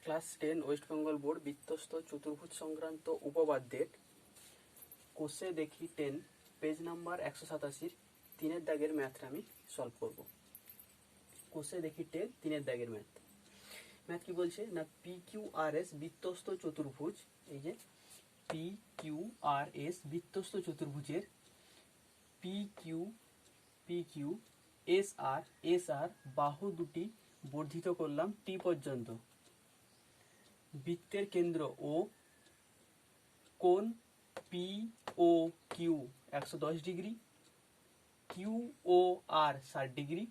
Class 10 West Bengal board বিত্তস্ত চতুর্ভুজ সংক্রান্ত উপপাদ্যের কোষে দেখি 10 পেজ নাম্বার 187 তিনের দাগের ম্যাথটা আমি সলভ করব। কোষে দেখি 10 তিনের দাগের ম্যাথ কি বলছে না, পি কিউ আর এস বিত্তস্ত চতুর্ভুজ, এই যে পি কিউ আর এস বিত্তস্ত চতুর্ভুজের পি কিউ এস আর বাহু দুটি বর্ধিত করলাম টি পর্যন্ত। বৃত্তের কেন্দ্র ও, কোণ P O Q 110 degree, Q ও আর 60 ডিগ্রি,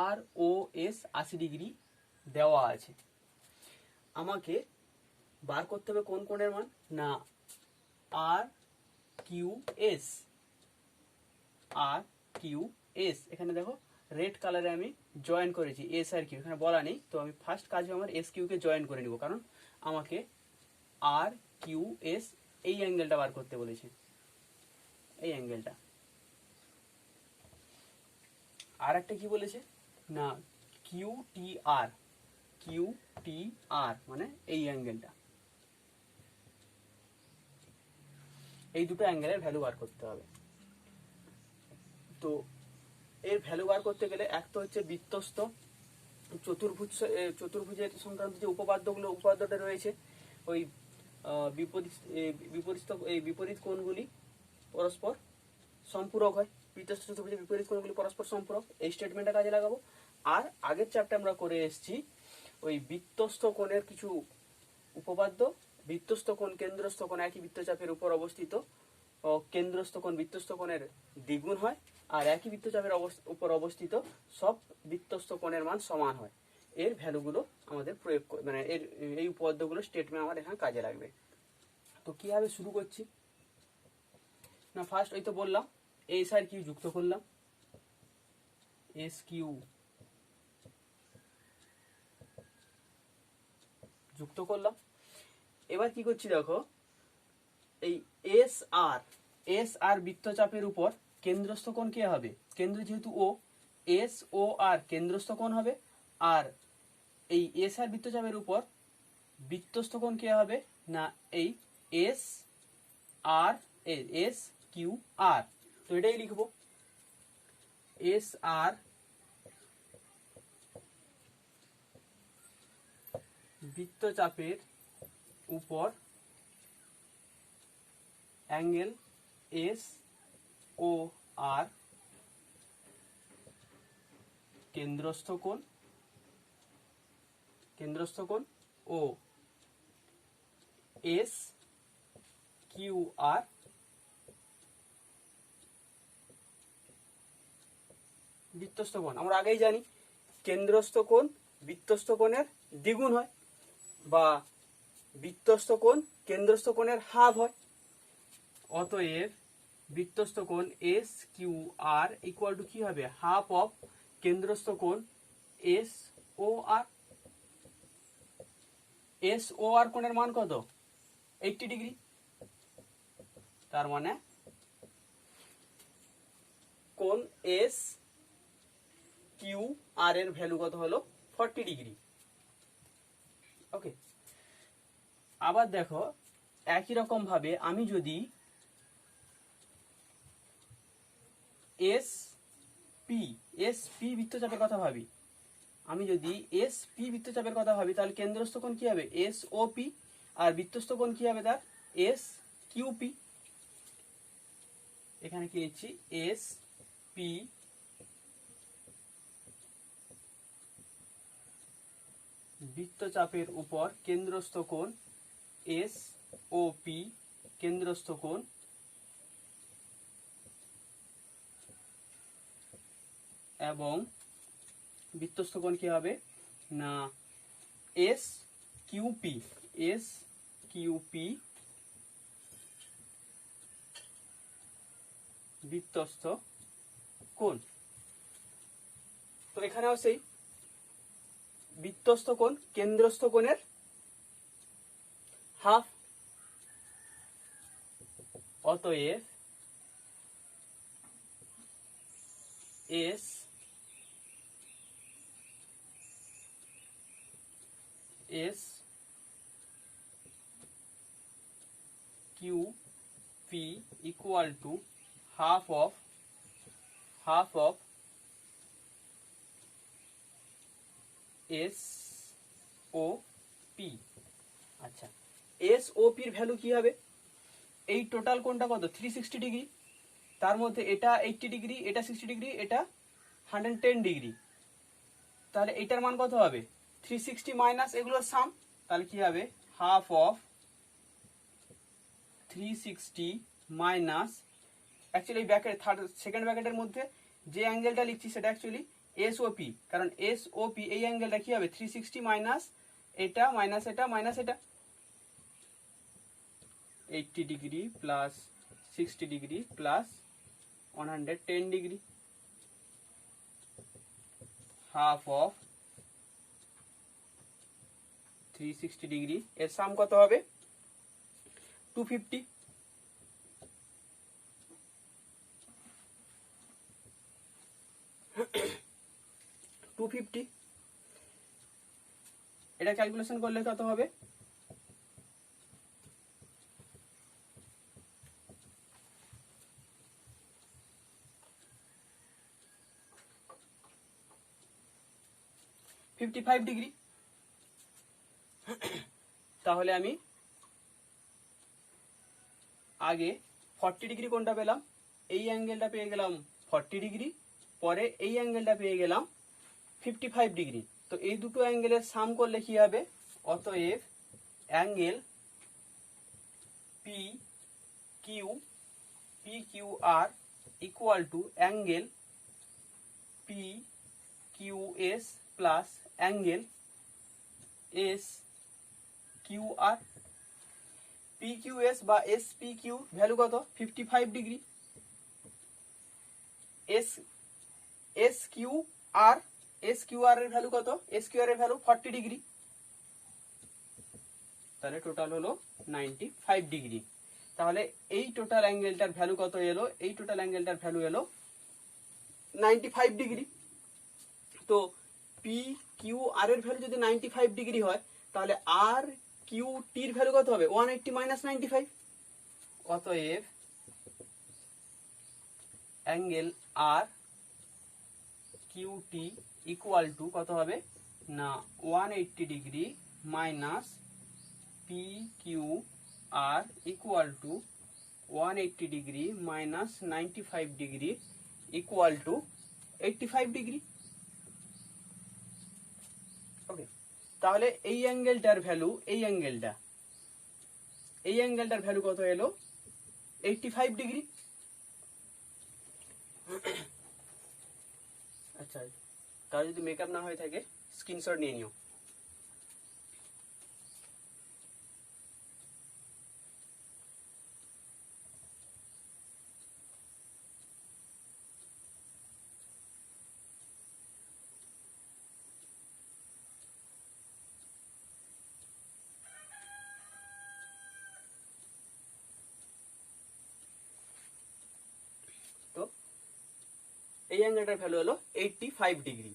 আর ও এস 80 ডিগ্রি দেওয়া আছে। আমাকে বার করতে হবে কোন কোণের মান না, আর কিউ এস। এখানে দেখো রেড কালারে আমি জয়েন করেছি এস আর কিউ, এখানে বলা নেই, তো আমি ফার্স্ট কাজ আমার এস কিউকে জয়েন করে নিব, কারণ আমাকে আর কিউ এস এই অ্যাঙ্গেলটা বার করতে বলেছে, এই অ্যাঙ্গেলটা। আর একটা কি বলেছে না, কিউ টি আর মানে এই অ্যাঙ্গেলটা। এই দুটো অ্যাঙ্গেলের ভ্যালু বার করতে হবে। তো এর ভ্যালু বার করতে গেলে এক তো হচ্ছে বৃত্তস্ত চতুর্ভুজের সংক্রান্ত যে উপাদ্যটা রয়েছে, ওই বিপরীত কোণগুলি পরস্পর সম্পূরক হয়। বৃত্তস্ত চতুর্ভুজের বিপরীত কোণগুলি পরস্পর সম্পূরক, এই স্টেটমেন্টটা কাজে লাগাবো। আর আগের চ্যাপ্টারে আমরা করে এসেছি ওই বৃত্তস্থ কোণের কিছু উপপাদ্য। বৃত্তস্থ কোণ কেন্দ্রস্থ কোণ একই বৃত্তচাপের উপর অবস্থিত, কেন্দ্রস্থ কোণ বৃত্তস্থ কোণের দ্বিগুণ হয়, আর একই বৃত্তচাপের উপর অবস্থিত সব বৃত্তস্থ কোণের মান সমান হয়। এর ভ্যালুগুলো আমাদের প্রয়োগ মানে এর এই উপপাদ্যগুলো স্টেটমেন্ট আমার এখানে কাজে লাগবে। তো কিভাবে শুরু করছি না, ফার্স্ট ওই তো বললাম এস আর কিউ যুক্ত করলাম, এস কিউ যুক্ত করলাম। এবার কি করছি দেখো, এই এস আর বৃত্তচাপের উপর কেন্দ্রস্থ কোণ কে হবে, কেন্দ্র যেহেতু ও, এস ও আর কেন্দ্রস্থ কোণ হবে, আর এই এস আর বৃত্তচাপের উপর বৃত্তস্থ কোণ কে হবে না, এই এস কিউ আর। তো এটাই লিখবো, এস আর বৃত্তচাপের উপর অ্যাঙ্গেল এস ও আর কেন্দ্রস্থ কোণ ও এস কিউ আর বৃত্তস্থ কোণ। আমরা আগেই জানি কেন্দ্রস্থ কোণ বৃত্তস্থ কোণের দ্বিগুণ হয়, বা বৃত্তস্থ কোণ কেন্দ্রস্থ কোণের হাফ হয়। অতএব বৃত্তস্থ কোণ S Q R equal to কি হবে, হাফ অফ কেন্দ্রস্থ কোণ এস ও আর। এস ও আর কোণের মান কত, 80 ডিগ্রি। তার মানে কোণ এস কিউ আর এর ভ্যালু কত হলো, 40 ডিগ্রি। ওকে, আবার দেখো একই রকম ভাবে আমি যদি এস পি বৃত্তচাপের কথা ভাবি, তাহলে কেন্দ্রস্থ কোণ কি হবে, এস ও পি, আর বৃত্তস্থ কোণ কি হবে তার, এস কিউ পি। এখানে কি লিখছি, এস পি বৃত্তচাপের উপর কেন্দ্রস্থ কোণ এস ও পি কেন্দ্রস্থ কোণ, এবং বৃত্তস্থ কোণ কি হবে না, এস কিউপি বৃত্তস্থ কোণ। তো এখানেও সেই বৃত্তস্থ কোণ কেন্দ্রস্থ কোণের হাফ। অতএব S S Q P equal to half of S O P. আচ্ছা, এস ও পির ভ্যালু কি হবে? এই টোটাল কোনটা কত? 360 ডিগ্রি, তার মধ্যে এটা 80 ডিগ্রি, এটা 60 ডিগ্রি, এটা 110 ডিগ্রি, তাহলে এটার মান কত হবে? 360 মাইনাস এগুলোর সাম, তাহলে কি হবে? Half of 360 minus, actually bracket second ব্র্যাকেটের মধ্যে যে অ্যাঙ্গেলটা লিখছি সেটা অ্যাকচুয়ালি এসওপি, কারণ এসওপি এই অ্যাঙ্গেলটা কি হবে? 360 মাইনাস এটা মাইনাস এটা মাইনাস এটা, 80 degree plus 60 degree plus 110 degree, half of 360 degree, এর সাম কত হবে? 250। এটা ক্যালকুলেশন করলে কত হবে? ডিগ্রি। তাহলে আমি আগে 40 ডিগ্রি কোনটা পেলাম? এই অ্যাঙ্গেলটা পেয়ে গেলাম 40 ডিগ্রি, পরে এই অ্যাঙ্গেলটা পেয়ে গেলাম 55 ডিগ্রি। তো এই দুটো অ্যাঙ্গেলের সাম করলে কি হবে? অতএব angle P Q R equal to angle P Q S plus angle S Q R. P Q S বা এস পি কিউ ভ্যালু কত? 55 ডিগ্রি। এস কিউ আর এর ভ্যালু কত? এস কিউ আর এর ভ্যালু 40 ডিগ্রি, তাহলে টোটাল হলো 95 degree. তাহলে এই total অ্যাঙ্গেলটার value কত এলো? এই টোটাল অ্যাঙ্গেলটার ভ্যালু এলো 95 ডিগ্রি। তো পি কিউ আর এর ভ্যালু যদি 95 ডিগ্রি হয়, তাহলে আর কিউ টির ভ্যালু কত হবে? 180 মাইনাস 95। অতএব angle R Q T equal to কত হবে? না 180 degree minus P Q R equal to 180 degree minus 95 degree equal to 85 degree. Okay, তাহলে এই অ্যাঙ্গেলটার ভ্যালু, এই অ্যাঙ্গেলটার ভ্যালু কত এলো? 85 ডিগ্রি। আচ্ছা, তাহলে যদি মেকআপ না হয়ে থাকে স্ক্রিনশট নিয়ে নিও। তো এই অ্যাঙ্গেলটার ভ্যালু হলো 85 ডিগ্রি।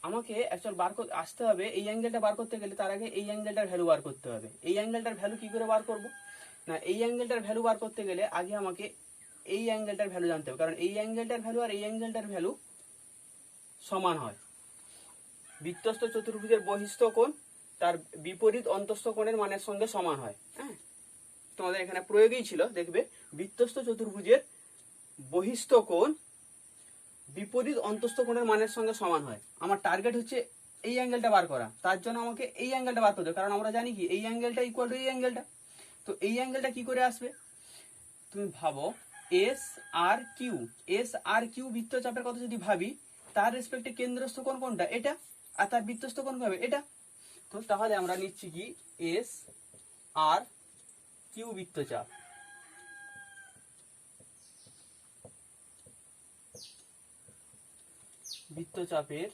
আমাকে অ্যাকচুয়াল আসতে হবে এই অ্যাঙ্গেলটা বার করতে গেলে, তার আগে এই অ্যাঙ্গেলটার ভ্যালু বার করতে হবে। এই অ্যাঙ্গেলটার ভ্যালু কি করে বার করব? না, এই অ্যাঙ্গেলটার ভ্যালু বার করতে গেলে আগে আমাকে এই অ্যাঙ্গেলটার ভ্যালু জানতে হবে, কারণ এই অ্যাঙ্গেলটার ভ্যালু আর এই অ্যাঙ্গেলটার ভ্যালু সমান হয়। বৃত্তস্থ চতুর্ভুজের বহিস্থ কোণ তার বিপরীত অন্তস্থ কোণের মানের সঙ্গে সমান হয়। হ্যাঁ, তোমাদের এখানে প্রয়োগই ছিল, দেখবে বৃত্তস্থ চতুর্ভুজের বহিস্থ কোণ বিপরীত অন্তস্থ কোণের মানের সঙ্গে সমান হয়। আমার টার্গেট হচ্ছে এই অ্যাঙ্গেলটা বার করা, তার জন্য আমাকে এই অ্যাঙ্গেলটা বার করতে হবে, কারণ আমরা জানি কি এই অ্যাঙ্গেলটা ইকুয়াল টু এই অ্যাঙ্গেলটা। তো এই অ্যাঙ্গেলটা কি করে আসবে? তুমি ভাবো এস আর কিউ বৃত্তচাপের কথা যদি ভাবি, তার রেসপেক্টে কেন্দ্রস্থ কোণ কোনটা? এটা। আর তার বৃত্তস্থ কোণ হবে এটা। তো তাহলে আমরা নিচ্ছি কি এস আর কিউ বৃত্তচাপ, বৃত্তচাপের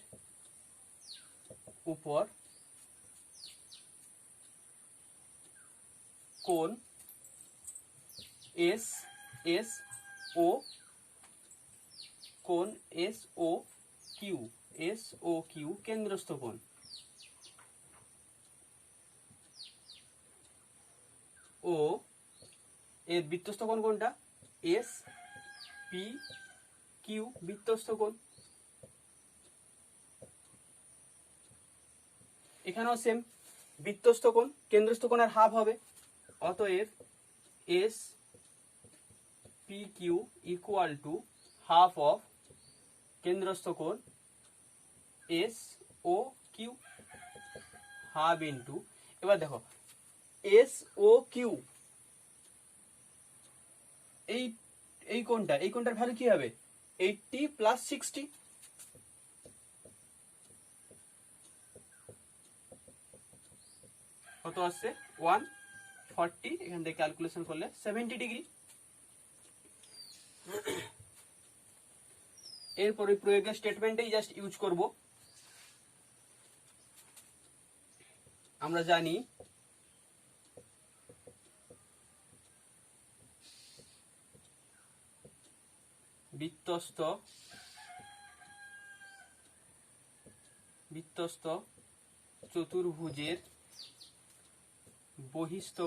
উপর কোণ S O Q, S O Q কেন্দ্রস্থ কোণ, ও এর বৃত্তস্থ কোণ কোনটা, এস পি কিউ বৃত্তস্থ কোণ। এখানেও সেম, বৃত্তস্থ কোণ কেন্দ্রস্থ কোণের হাফ হবে, অতএব S P Q equal to half of কেন্দ্রস্থ কোণ S O Q, half into, এবার দেখো এস ও কিউ এই এই কোণটার ভ্যালু কি হবে, 80 প্লাস 60, কত আসছে 140, এখান থেকে ক্যালকুলেশন করলে 70 ডিগ্রি। এরপরে প্রয়োগের স্টেটমেন্টেই জাস্ট ইউজ করব। আমরা জানি বৃত্তস্থ চতুর্ভুজের বহিস্থ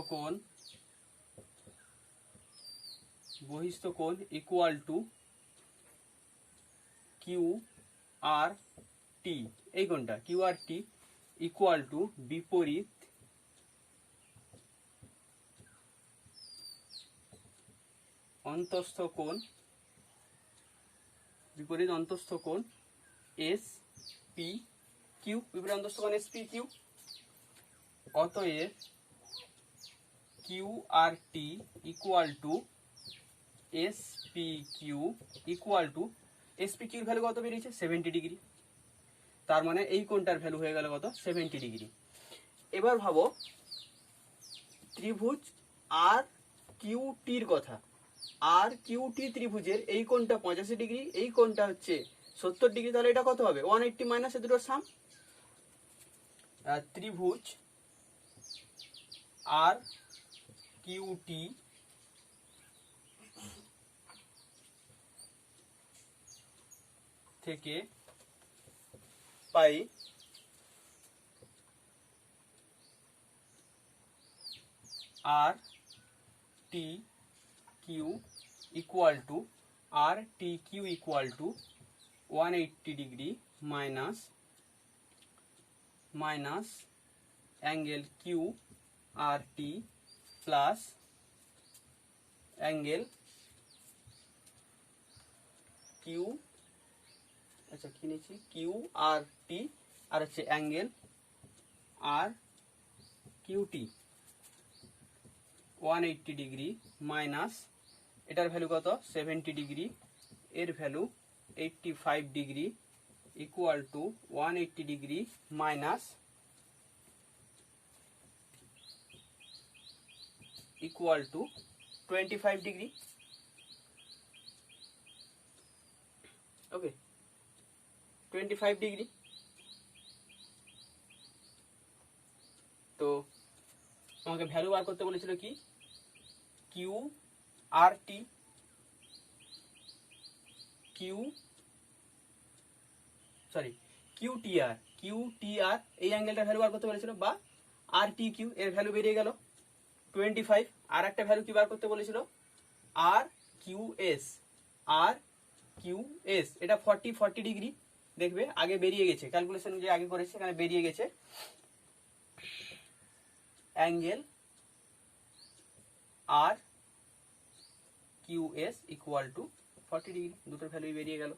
কোণ equal to Q R T, এই কোণটা Q R T equal to বিপরীত অন্তঃস্থ কোণ এস পি কিউ, বিপরীত অন্তঃস্থ কোণ এস পি কিউ। অতএব Q R T equal to S P Q equal to, S P কিউর ভ্যালু কত বেরিয়েছে 70 ডিগ্রি, তার মানে এই কোণটার ভ্যালু হয়ে গেল কত 70 ডিগ্রি। এবার ভাবো ত্রিভুজ আর কিউ টির কথা, আর কিউ টি ত্রিভুজের এই কোণটা 85 ডিগ্রি, এই কোণটা হচ্ছে 70 ডিগ্রি, তাহলে এটা কত হবে 180 মাইনাস এ দুটোর সাম। ত্রিভুজ আর কিউ টি থেকে পাই R T Q equal to 180 degree minus angle Q R T plus angle Q, আচ্ছা কি নিয়েছি কিউ আর টি, আর হচ্ছে angle R Q T 180 degree minus এটার ভ্যালু কত 70 ডিগ্রি, এর value 85 degree equal to 180 degree minus equal to 25 degree. Okay 25 degree. তো আমাকে ভ্যালু বার করতে বলেছিল কি কিউ আর টি, কিউ টি আর এই অ্যাঙ্গেলটার ভ্যালু বার করতে বলেছিল, বা আর টি কিউ এর ভ্যালু বেরিয়ে গেল 25। আর একটা ভ্যালু কি বার করতে বলেছিল আর কিউ এস, এটা 40 ডিগ্রি, দেখবে আগে বেরিয়ে গেছে, ক্যালকুলেশন যে আগে করেছে এখানে বেরিয়ে গেছে। Angle R Q S equal to 40 degree, দুটোর ভ্যালু বেরিয়ে গেল।